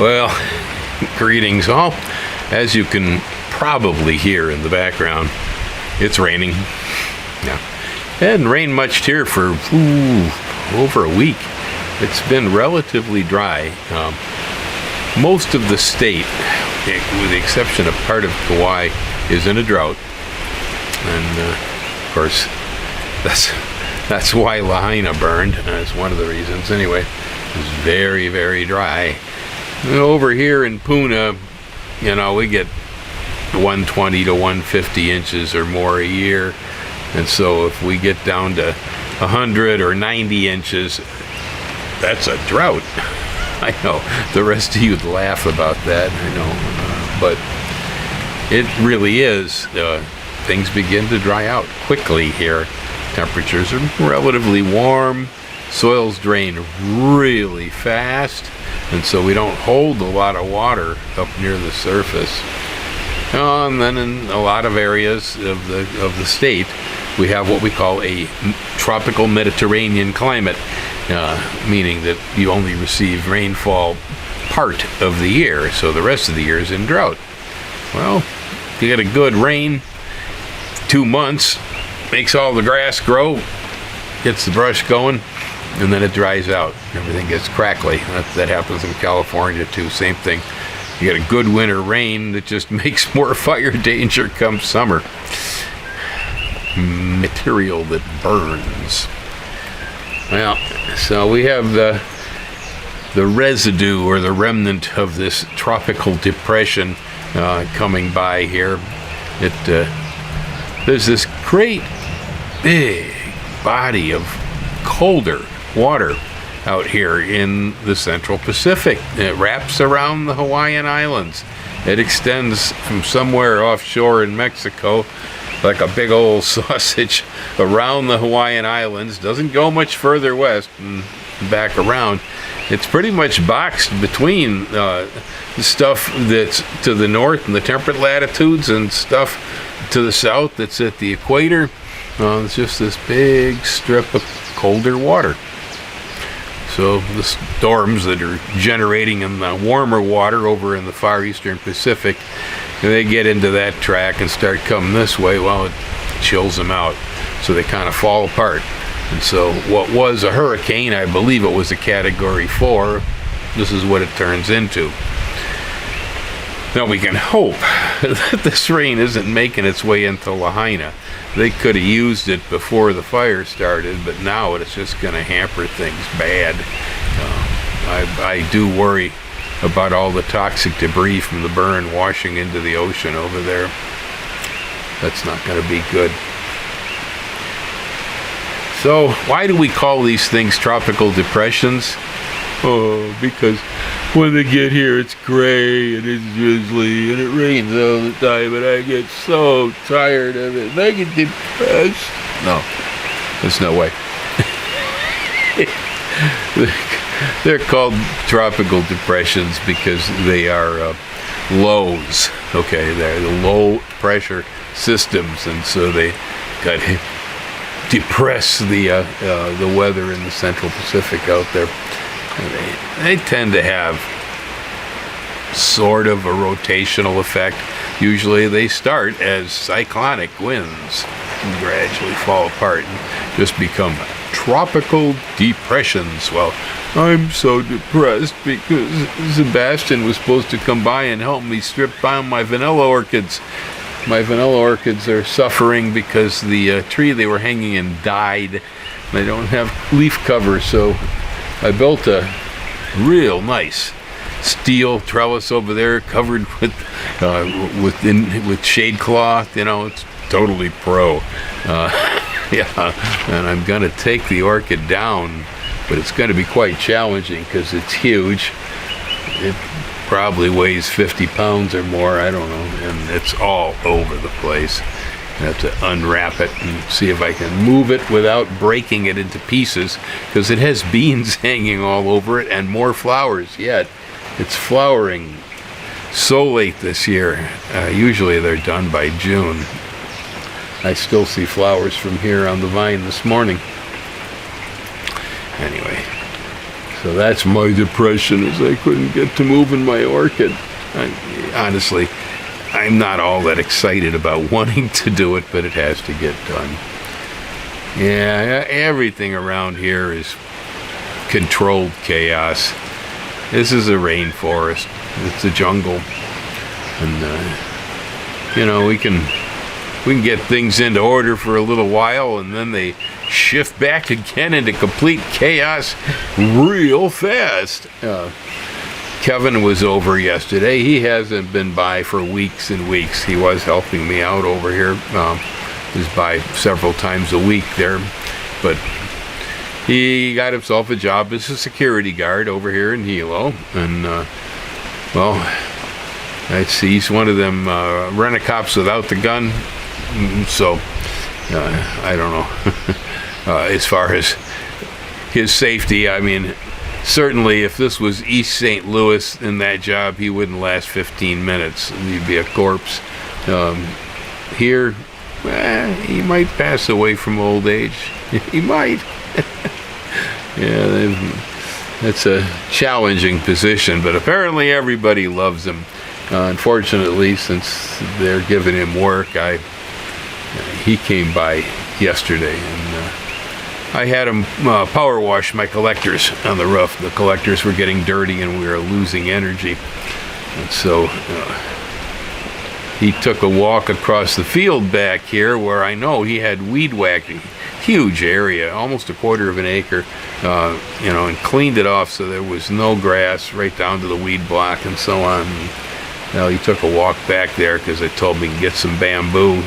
Well, greetings all. As you can probably hear in the background, it's raining. Yeah. It hadn't rained much here for over a week. It's been relatively dry. Most of the state, with the exception of part of Kauai, is in a drought. And of course, that's why Lahaina burned. That's one of the reasons. Anyway, it was very, very dry. And over here in Puna, we get 120 to 150 inches or more a year. And so if we get down to 100 or 90 inches, that's a drought. I know the rest of you'd laugh about that, I know, but it really is. Things begin to dry out quickly here. Temperatures are relatively warm, soils drain really fast, and so we don't hold a lot of water up near the surface. And then in a lot of areas of the state, we have what we call a tropical Mediterranean climate, meaning that you only receive rainfall part of the year, so the rest of the year is in drought. Well, if you get a good rain, 2 months, makes all the grass grow, gets the brush going, and then it dries out. Everything gets crackly. That happens in California too, same thing. You get a good winter rain that just makes more fire danger come summer. Material that burns. Well, so we have the residue or the remnant of this tropical depression coming by here. There's this great big body of colder water out here in the Central Pacific. It wraps around the Hawaiian Islands. It extends from somewhere offshore in Mexico like a big old sausage around the Hawaiian Islands. Doesn't go much further west and back around. It's pretty much boxed between the stuff that's to the north in the temperate latitudes and stuff to the south that's at the equator. It's just this big strip of colder water. So the storms that are generating in the warmer water over in the far eastern Pacific, they get into that track and start coming this way. Well, it chills them out, so they kind of fall apart. And so what was a hurricane, I believe it was a Category 4, this is what it turns into. Now we can hope that this rain isn't making its way into Lahaina. They could have used it before the fire started, but now it's just going to hamper things bad. I do worry about all the toxic debris from the burn washing into the ocean over there. That's not going to be good. So why do we call these things tropical depressions? Oh, because when they get here, it's gray and it's drizzly and it rains all the time, and I get so tired of it. And I get depressed. No, there's no way. They're called tropical depressions because they are lows. Okay, they're the low pressure systems, and so they got to depress the weather in the Central Pacific out there. They tend to have sort of a rotational effect. Usually they start as cyclonic winds and gradually fall apart and just become tropical depressions. Well, I'm so depressed because Sebastian was supposed to come by and help me strip down my vanilla orchids. My vanilla orchids are suffering because the tree they were hanging in died. They don't have leaf cover, so I built a real nice steel trellis over there covered with shade cloth. It's totally pro. Yeah, and I'm going to take the orchid down, but it's going to be quite challenging because it's huge. It probably weighs 50 pounds or more, I don't know, and it's all over the place. I have to unwrap it and see if I can move it without breaking it into pieces, because it has beans hanging all over it and more flowers yet. It's flowering so late this year. Usually they're done by June. I still see flowers from here on the vine this morning. Anyway, So that's my depression, is I couldn't get to moving my orchid. Honestly, I'm not all that excited about wanting to do it, but it has to get done. Yeah, everything around here is controlled chaos. This is a rainforest. It's a jungle. And, we can get things into order for a little while, and then they shift back again into complete chaos real fast. Kevin was over yesterday. He hasn't been by for weeks and weeks. He was helping me out over here. He was by several times a week there. But he got himself a job as a security guard over here in Hilo. And, he's one of them rent-a-cops without the gun. So, I don't know. As far as his safety, I mean, certainly if this was East St. Louis in that job, he wouldn't last 15 minutes. He'd be a corpse. Here, he might pass away from old age. He might. Yeah, that's a challenging position, but apparently everybody loves him. Unfortunately, since they're giving him work, he came by yesterday, and I had him power wash my collectors on the roof. The collectors were getting dirty, and we were losing energy. And so he took a walk across the field back here, where I know he had weed whacking. Huge area, almost a quarter of an acre, and cleaned it off so there was no grass right down to the weed block and so on. He took a walk back there because I told him he could get some bamboo,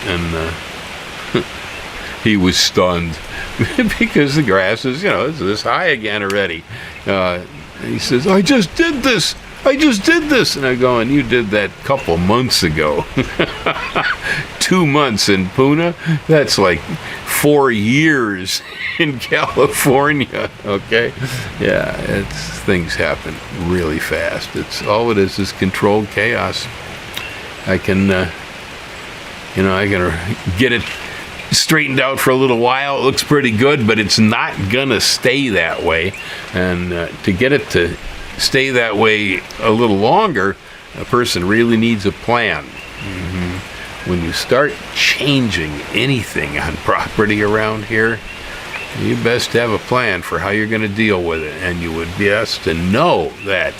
and he was stunned because the grass is, it's this high again already. He says, I just did this. And I go, and you did that couple months ago. 2 months in Puna? That's like 4 years in California, okay? Yeah, things happen really fast. All it is controlled chaos. I can get it straightened out for a little while. It looks pretty good, but it's not gonna stay that way. And to get it to stay that way a little longer, a person really needs a plan. When you start changing anything on property around here, you best have a plan for how you're going to deal with it, and you would best to know that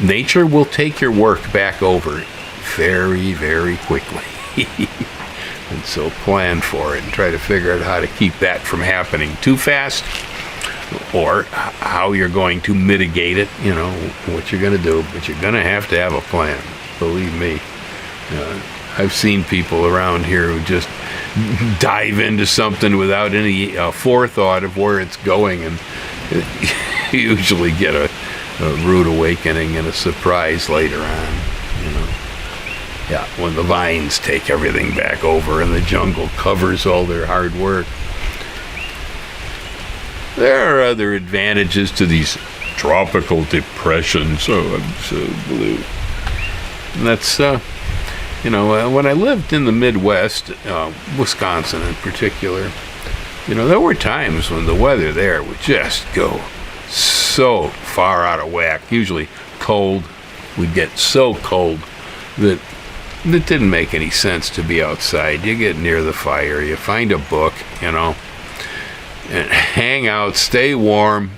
nature will take your work back over very, very quickly. And so plan for it and try to figure out how to keep that from happening too fast, or how you're going to mitigate it, what you're going to do. But you're going to have a plan, believe me. I've seen people around here who just dive into something without any forethought of where it's going, and usually get a rude awakening and a surprise later on. Yeah, when the vines take everything back over and the jungle covers all their hard work. There are other advantages to these tropical depressions. Oh, I'm so blue. And that's, when I lived in the Midwest, Wisconsin in particular, there were times when the weather there would just go so far out of whack. Usually cold. We'd get so cold that it didn't make any sense to be outside. You get near the fire, you find a book, and hang out, stay warm,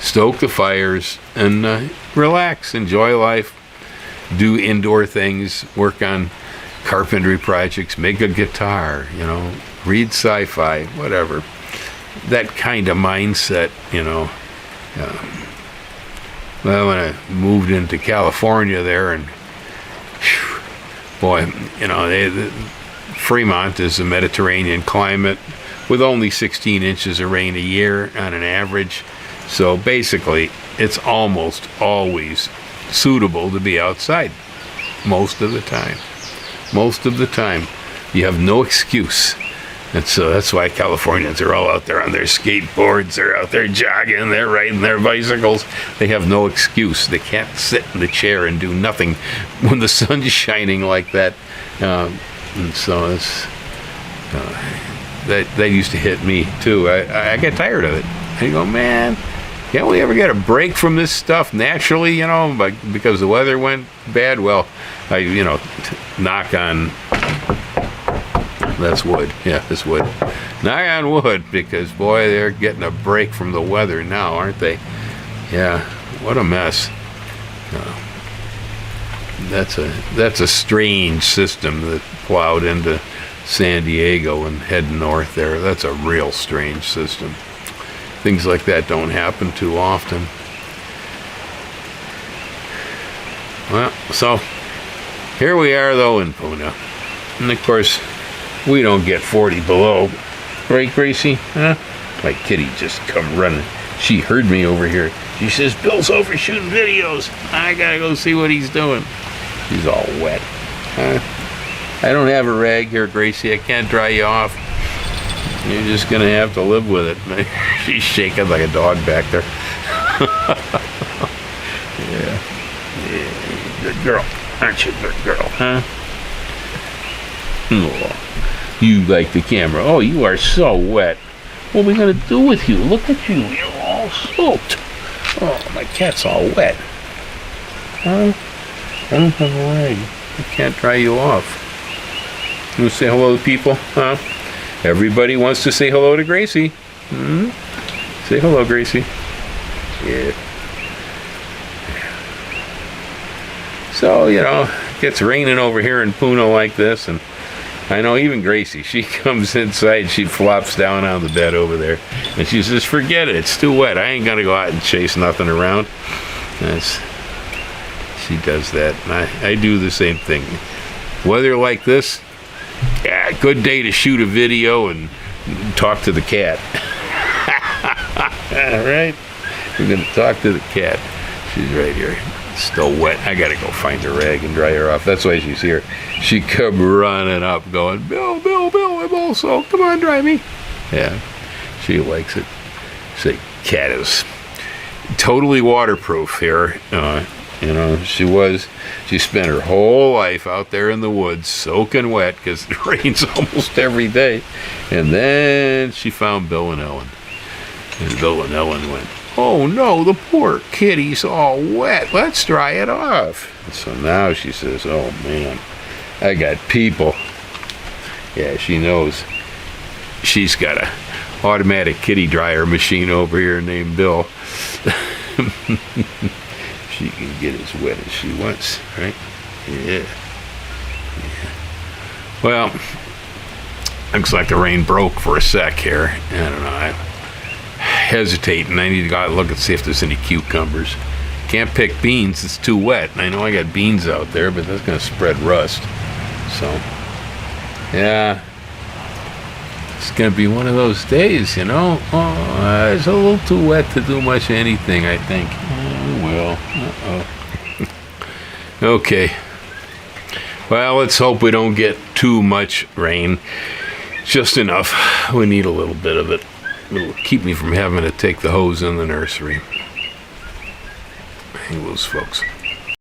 stoke the fires, and relax, enjoy life, do indoor things, work on carpentry projects, make a guitar, read sci-fi, whatever. That kind of mindset, Well, when I moved into California there, and boy, Fremont is a Mediterranean climate with only 16 inches of rain a year on an average. So basically, it's almost always suitable to be outside most of the time. Most of the time, you have no excuse. And so that's why Californians are all out there on their skateboards, they're out there jogging, they're riding their bicycles. They have no excuse. They can't sit in the chair and do nothing when the sun's shining like that. And so it's, that used to hit me too. I get tired of it. I go, man, Can't we ever get a break from this stuff naturally, because the weather went bad? Well, I, knock on, that's wood. Yeah, this wood. Knock on wood, because, boy, they're getting a break from the weather now, aren't they? Yeah, what a mess. That's a strange system that plowed into San Diego and head north there. That's a real strange system. Things like that don't happen too often. Well, so here we are though in Puna. And of course, we don't get 40 below. Right, Gracie? Huh? My kitty just come running. She heard me over here. She says, Bill's over shooting videos. I gotta go see what he's doing. She's all wet. I don't have a rag here, Gracie. I can't dry you off. You're just gonna have to live with it. She's shaking like a dog back there. Yeah. Good girl. Aren't you a good girl, huh? Oh, you like the camera. Oh, you are so wet. What are we gonna do with you? Look at you. You're all soaked. Oh, my cat's all wet. Huh? I don't have a rag. I can't dry you off. You want to say hello to people? Huh? Everybody wants to say hello to Gracie. Hmm? Say hello, Gracie. Yeah. So, it gets raining over here in Puna like this, and I know even Gracie, she comes inside, she flops down on the bed over there, and she says, forget it, it's too wet. I ain't gonna go out and chase nothing around. She does that, and I do the same thing. Weather like this, yeah, good day to shoot a video and talk to the cat. All right, we're gonna talk to the cat. She's right here. It's still wet. I gotta go find a rag and dry her off. That's why she's here. She come running up, going, Bill, I'm all soaked. Come on, dry me. Yeah, she likes it. Say, cat is totally waterproof here. She spent her whole life out there in the woods soaking wet because it rains almost every day. And then she found Bill and Ellen. And Bill and Ellen went, oh no, the poor kitty's all wet. Let's dry it off. And so now she says, oh man, I got people. Yeah, she knows. She's got a automatic kitty dryer machine over here named Bill. She can get as wet as she wants, right? Yeah. Well, looks like the rain broke for a sec here. I don't know. I'm hesitating. I need to go out and look and see if there's any cucumbers. Can't pick beans. It's too wet. And I know I got beans out there, but that's going to spread rust. So, yeah. It's going to be one of those days, Oh, it's a little too wet to do much anything, I think. Well, okay. Well, let's hope we don't get too much rain. Just enough. We need a little bit of it. It'll keep me from having to take the hose in the nursery. Hey, those folks.